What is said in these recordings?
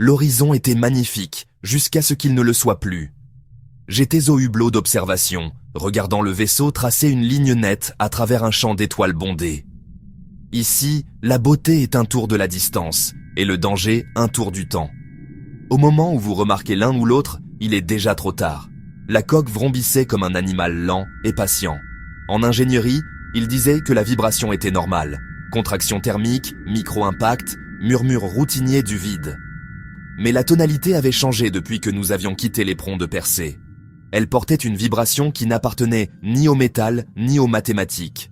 L'horizon était magnifique, jusqu'à ce qu'il ne le soit plus. J'étais au hublot d'observation, regardant le vaisseau tracer une ligne nette à travers un champ d'étoiles bondées. Ici, la beauté est un tour de la distance, et le danger un tour du temps. Au moment où vous remarquez l'un ou l'autre, il est déjà trop tard. La coque vrombissait comme un animal lent et patient. En ingénierie, il disait que la vibration était normale. Contraction thermique, micro-impact, murmure routinier du vide. Mais la tonalité avait changé depuis que nous avions quitté l'éperon de Persée. Elle portait une vibration qui n'appartenait ni au métal ni aux mathématiques.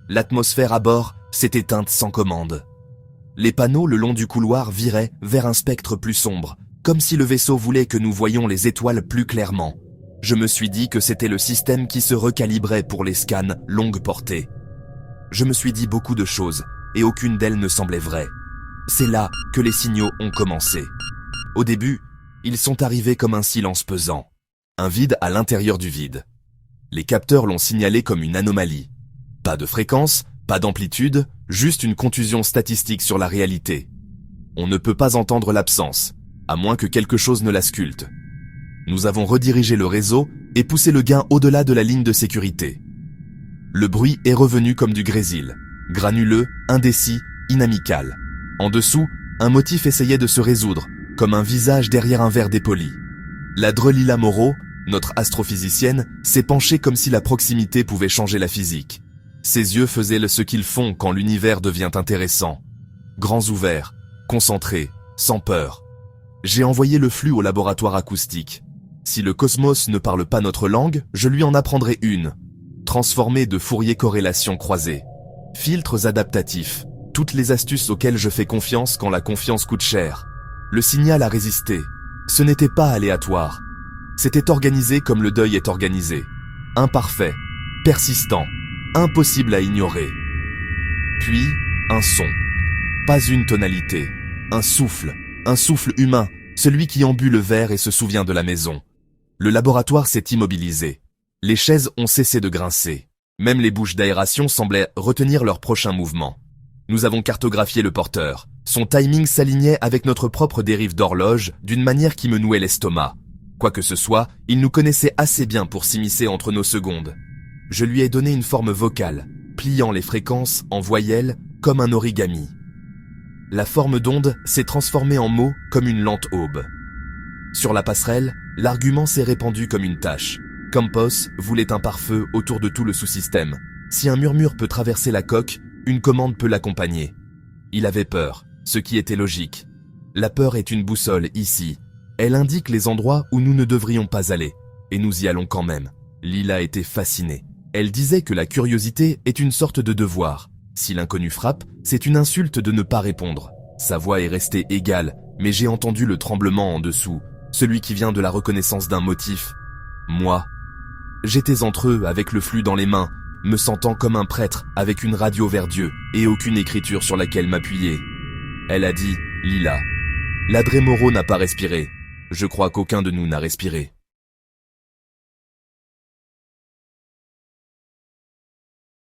L'atmosphère à bord s'est éteinte sans commande. Les panneaux le long du couloir viraient vers un spectre plus sombre, comme si le vaisseau voulait que nous voyions les étoiles plus clairement. Je me suis dit que c'était le système qui se recalibrait pour les scans longue portée. Je me suis dit beaucoup de choses, et aucune d'elles ne semblait vraie. C'est là que les signaux ont commencé. Au début, ils sont arrivés comme un silence pesant. Un vide à l'intérieur du vide. Les capteurs l'ont signalé comme une anomalie. Pas de fréquence, pas d'amplitude, juste une contusion statistique sur la réalité. On ne peut pas entendre l'absence, à moins que quelque chose ne la sculpte. Nous avons redirigé le réseau et poussé le gain au-delà de la ligne de sécurité. Le bruit est revenu comme du grésil, granuleux, indécis, inamical. En dessous, un motif essayait de se résoudre, comme un visage derrière un verre dépoli. La Drelila Moreau, notre astrophysicienne, s'est penchée comme si la proximité pouvait changer la physique. Ses yeux faisaient ce qu'ils font quand l'univers devient intéressant. Grands ouverts, concentrés, sans peur. J'ai envoyé le flux au laboratoire acoustique. Si le cosmos ne parle pas notre langue, je lui en apprendrai une. Transformée de Fourier corrélation croisée. Filtres adaptatifs. Toutes les astuces auxquelles je fais confiance quand la confiance coûte cher. Le signal a résisté. Ce n'était pas aléatoire. C'était organisé comme le deuil est organisé. Imparfait, persistant, impossible à ignorer. Puis, un son. Pas une tonalité. Un souffle humain, celui qui embue le verre et se souvient de la maison. Le laboratoire s'est immobilisé. Les chaises ont cessé de grincer. Même les bouches d'aération semblaient retenir leur prochain mouvement. Nous avons cartographié le porteur. Son timing s'alignait avec notre propre dérive d'horloge d'une manière qui me nouait l'estomac. Quoi que ce soit, il nous connaissait assez bien pour s'immiscer entre nos secondes. Je lui ai donné une forme vocale, pliant les fréquences en voyelles comme un origami. La forme d'onde s'est transformée en mots comme une lente aube. Sur la passerelle, l'argument s'est répandu comme une tache. Campos voulait un pare-feu autour de tout le sous-système. Si un murmure peut traverser la coque, une commande peut l'accompagner. Il avait peur, ce qui était logique. La peur est une boussole ici. Elle indique les endroits où nous ne devrions pas aller. Et nous y allons quand même. Lila était fascinée. Elle disait que la curiosité est une sorte de devoir. Si l'inconnu frappe, c'est une insulte de ne pas répondre. Sa voix est restée égale, mais j'ai entendu le tremblement en dessous, celui qui vient de la reconnaissance d'un motif. Moi, j'étais entre eux avec le flux dans les mains, me sentant comme un prêtre avec une radio vers Dieu et aucune écriture sur laquelle m'appuyer. Elle a dit, Lila, l'Adré Moreau n'a pas respiré. Je crois qu'aucun de nous n'a respiré.